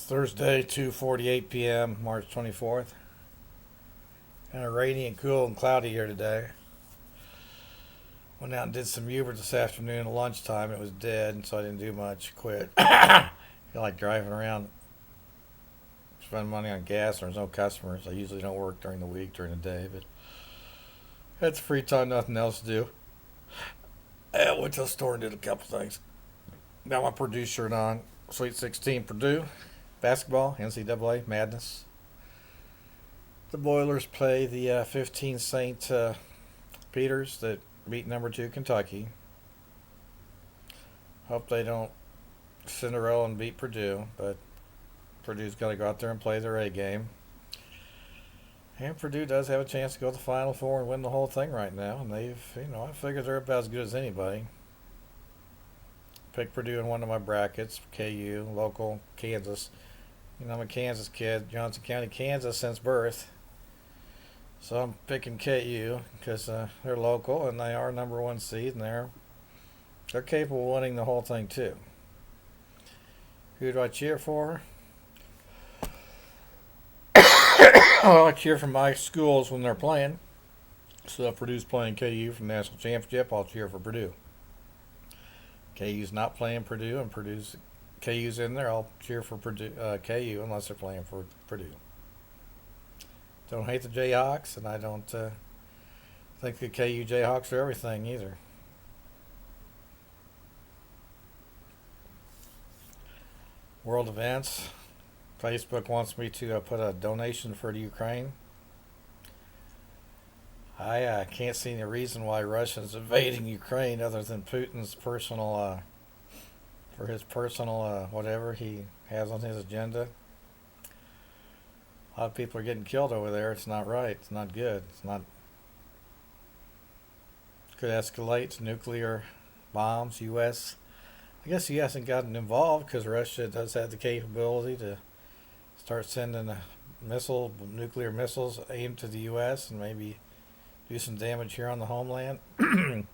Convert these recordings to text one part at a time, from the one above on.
Thursday, 2:48 p.m., March 24th. Kind of rainy and cool and cloudy here today. Went out and did some Uber this afternoon at lunchtime. It was dead, so I didn't do much. Quit. Feel like driving around, spend money on gas. There's no customers. I usually don't work during the week, during the day, but it's free time, nothing else to do. I went to the store and did a couple things. Got my Purdue shirt on. Sweet 16 Purdue. Basketball, NCAA, madness. The Boilers play the 15 St. Peters that beat number 2 Kentucky. Hope they don't Cinderella and beat Purdue, but Purdue's got to go out there and play their A game. And Purdue does have a chance to go to the Final Four and win the whole thing right now. And I figure they're about as good as anybody. Picked Purdue in one of my brackets, KU, local, Kansas. I'm a Kansas kid, Johnson County, Kansas since birth. So I'm picking KU because they're local and they are number 1 seed and they're capable of winning the whole thing too. Who do I cheer for? I cheer for my schools when they're playing. So if Purdue's playing KU for the national championship, I'll cheer for Purdue. KU's not playing Purdue and KU's in there, I'll cheer for Purdue, KU unless they're playing for Purdue. Don't hate the Jayhawks, and I don't think the KU Jayhawks are everything either. World events. Facebook wants me to put a donation for the Ukraine. I can't see any reason why Russia's invading Ukraine other than Putin's personal, for his personal whatever he has on his agenda. A lot of people are getting killed over there. It's not right. It's not good. Could escalate to nuclear bombs. U.S. I guess the U.S. hasn't gotten involved because Russia does have the capability to start sending nuclear missiles aimed to the U.S. and maybe do some damage here on the homeland. I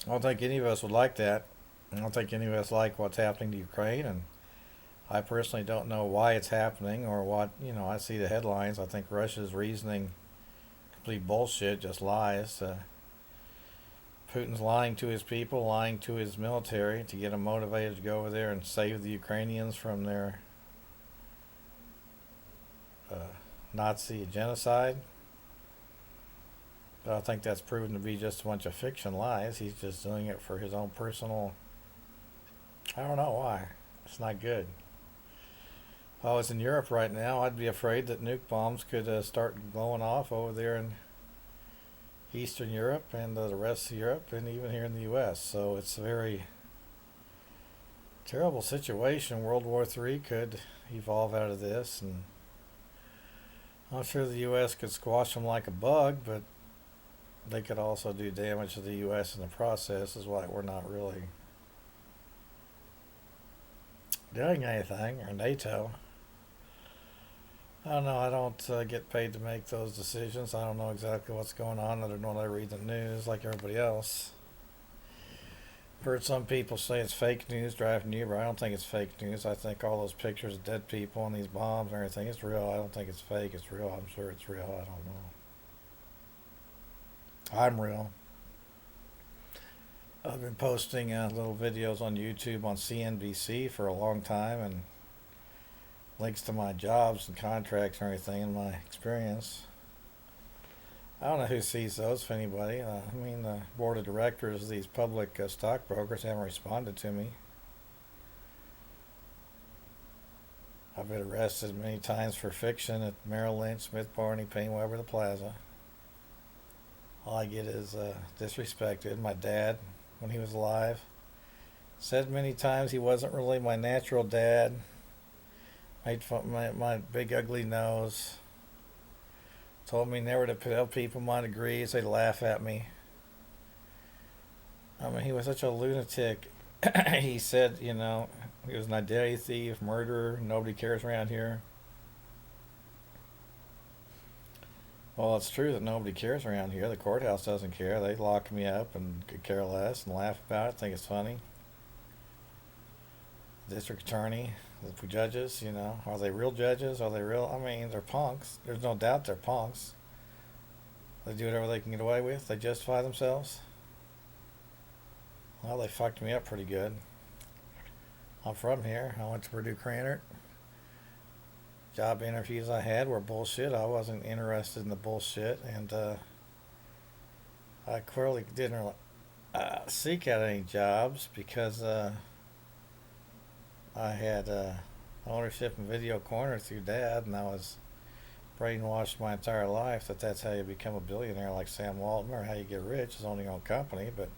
don't think any of us would like that. I don't think any of us like what's happening to Ukraine, and I personally don't know why it's happening or what. I see the headlines. I think Russia's reasoning complete bullshit, just lies. Putin's lying to his people, lying to his military to get them motivated to go over there and save the Ukrainians from their Nazi genocide. But I think that's proven to be just a bunch of fiction lies. He's just doing it for his own personal. I don't know why. It's not good. If I was in Europe right now, I'd be afraid that nuke bombs could start blowing off over there in Eastern Europe and the rest of Europe and even here in the U.S. So it's a very terrible situation. World War III could evolve out of this, and I'm sure the U.S. could squash them like a bug, but they could also do damage to the U.S. in the process, is why we're not really doing anything, or NATO. I don't know. I don't get paid to make those decisions. I don't know exactly what's going on other than when I read the news like everybody else. I've heard some people say it's fake news driving Uber. I don't think it's fake news. I think all those pictures of dead people and these bombs and everything, it's real. I don't think it's fake. It's real. I'm sure it's real. I don't know. I'm real. I've been posting little videos on YouTube on CNBC for a long time and links to my jobs and contracts and everything and my experience. I don't know who sees those, if anybody. The board of directors of these public stockbrokers haven't responded to me. I've been arrested many times for fiction at Merrill Lynch, Smith Barney, Payne Weber, the Plaza. All I get is disrespected. My dad, when he was alive, said many times he wasn't really my natural dad. Made fun of my big ugly nose. Told me never to tell people my degrees. They'd laugh at me. He was such a lunatic. He said, he was an identity thief, murderer. Nobody cares around here. Well, it's true that nobody cares around here. The courthouse doesn't care. They lock me up and could care less and laugh about it, think it's funny. district attorney, the judges, are they real judges? Are they real? I mean, they're punks. There's no doubt they're punks. They do whatever they can get away with. They justify themselves. Well, they fucked me up pretty good. I'm from here. I went to Purdue Krannert. Job interviews I had were bullshit. I wasn't interested in the bullshit, and I clearly didn't seek out any jobs because I had ownership in Video Corner through Dad, and I was brainwashed my entire life that that's how you become a billionaire like Sam Walton, or how you get rich is owning your own company. But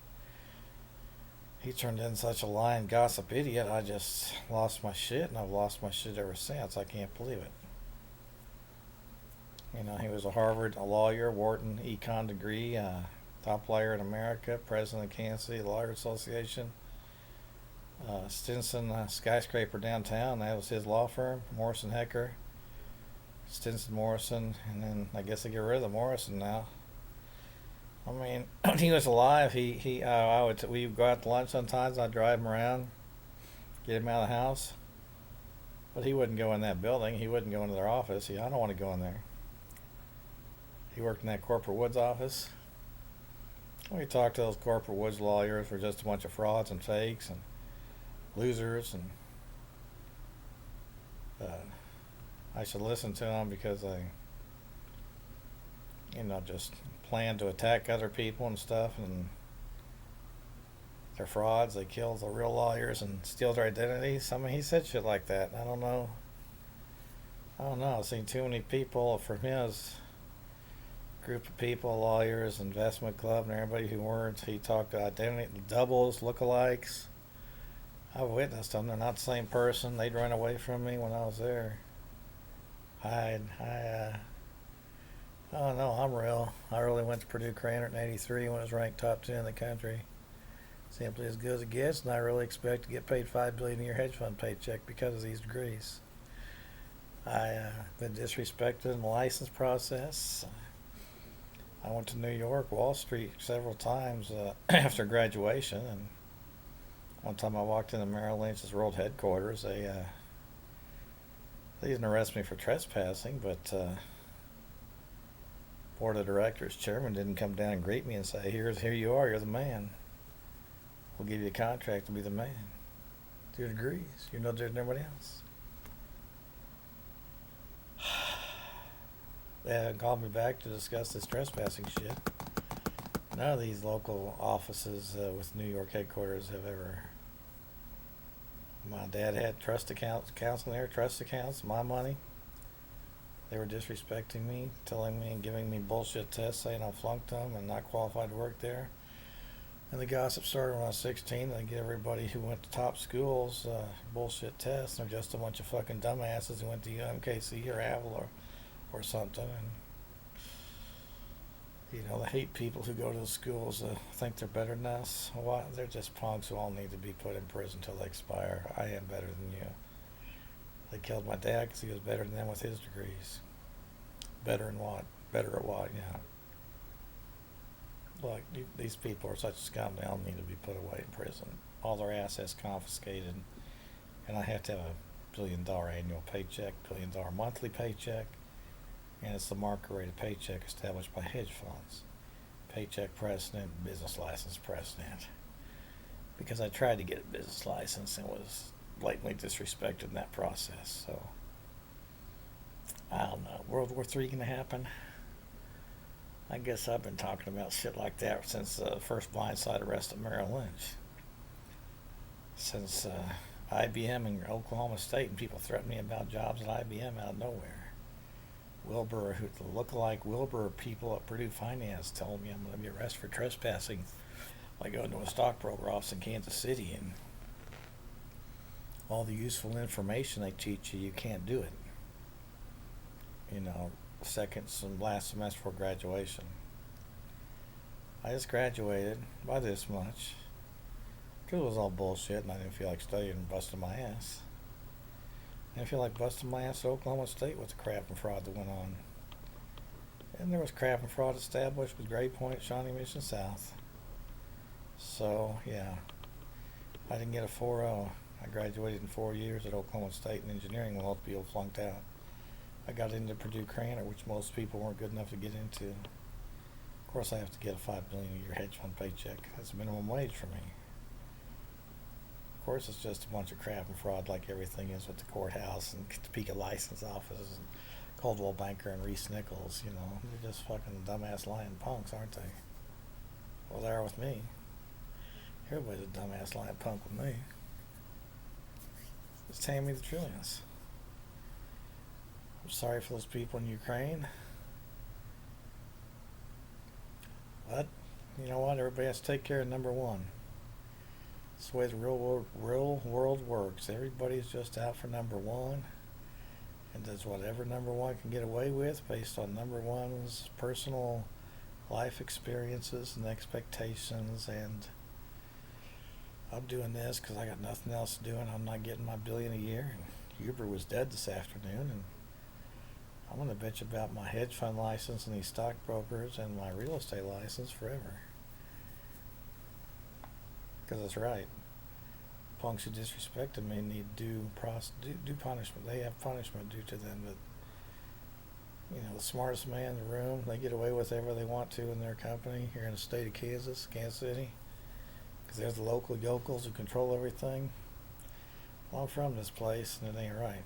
he turned in such a lying gossip idiot, I just lost my shit, and I've lost my shit ever since. I can't believe it. He was a Harvard a lawyer, Wharton econ degree, top lawyer in America, president of Kansas City Lawyer Association. Stinson Skyscraper downtown, that was his law firm. Morrison Hecker, Stinson Morrison, and then I guess they get rid of the Morrison now. I mean, when he was alive, we would go out to lunch sometimes. I'd drive him around, get him out of the house, but he wouldn't go in that building. He wouldn't go into their office. I don't want to go in there. He worked in that Corporate Woods office. We talked to those Corporate Woods lawyers were just a bunch of frauds and fakes and losers, and I should listen to them because they, just plan to attack other people and stuff, and they're frauds. They kill the real lawyers and steal their identities. I mean, he said shit like that. I don't know. I've seen too many people from his group of people, lawyers, investment club, and everybody who weren't. He talked to identity doubles, lookalikes. I've witnessed them. They're not the same person. They'd run away from me when I was there. I don't know. I'm real. I really went to Purdue Krannert in '83 when it was ranked top 10 in the country. Simply as good as it gets, and I really expect to get paid $5 billion a year hedge fund paycheck because of these degrees. I've been disrespected in the license process. I went to New York, Wall Street several times after graduation, and one time I walked into Merrill Lynch's world headquarters. They didn't arrest me for trespassing, but board of directors chairman didn't come down and greet me and say, here you are, you're the man. We'll give you a contract to be the man. 2 degrees. You're no different than everybody else. They haven't called me back to discuss this trespassing shit. None of these local offices with New York headquarters have ever. My dad had trust accounts, counseling there, trust accounts, my money. They were disrespecting me, telling me and giving me bullshit tests, saying I flunked them and not qualified to work there. And the gossip started when I was 16. They give everybody who went to top schools bullshit tests. They're just a bunch of fucking dumbasses who went to UMKC or Avila or something. And they hate people who go to the schools think they're better than us. Why? They're just punks who all need to be put in prison until they expire. I am better than you. They killed my dad because he was better than them with his degrees. Better in what? Better at what? Yeah. Look, these people are such scum. They all need to be put away in prison. All their assets confiscated, and I have to have a $1 billion annual paycheck, $1 billion monthly paycheck. And it's the market rate of paycheck established by hedge funds. Paycheck precedent, business license precedent. Because I tried to get a business license and was blatantly disrespected in that process. So, I don't know. World War III gonna happen? I guess I've been talking about shit like that since the first blindside arrest at Merrill Lynch. Since IBM in Oklahoma State, and people threatened me about jobs at IBM out of nowhere. Wilbur, who the lookalike Wilbur people at Purdue Finance told me I'm going to be arrested for trespassing by going to a stockbroker office in Kansas City, and all the useful information they teach you, you can't do it. Last semester before graduation. I just graduated by this much because it was all bullshit and I didn't feel like studying and busting my ass. I feel like busting my ass at Oklahoma State with the crap and fraud that went on. And there was crap and fraud established with Gray Point, Shawnee Mission South. So, yeah. I didn't get a 4.0. I graduated in 4 years at Oklahoma State in engineering while most people flunked out. I got into Purdue Craner, which most people weren't good enough to get into. Of course, I have to get a $5 million a year hedge fund paycheck. That's minimum wage for me. Of course, it's just a bunch of crap and fraud like everything is with the courthouse and Topeka license offices and Coldwell Banker and Reese Nichols. They're just fucking dumbass lying punks, aren't they? Well, they are with me. Everybody's a dumbass lying punk with me. It's Tammy the Trillions. I'm sorry for those people in Ukraine. But, you know what? Everybody has to take care of number one. It's the way the real world works. Everybody's just out for number one and does whatever number one can get away with based on number one's personal life experiences and expectations. And I'm doing this because I got nothing else to do and I'm not getting my $1 billion a year. And Uber was dead this afternoon, and I'm going to bitch about my hedge fund license and these stockbrokers and my real estate license forever. Because that's right. Punks who disrespected me need due punishment. They have punishment due to them. But the smartest man in the room, they get away with whatever they want to in their company here in the state of Kansas City, because they're the local yokels who control everything. Well, I'm from this place, and it ain't right.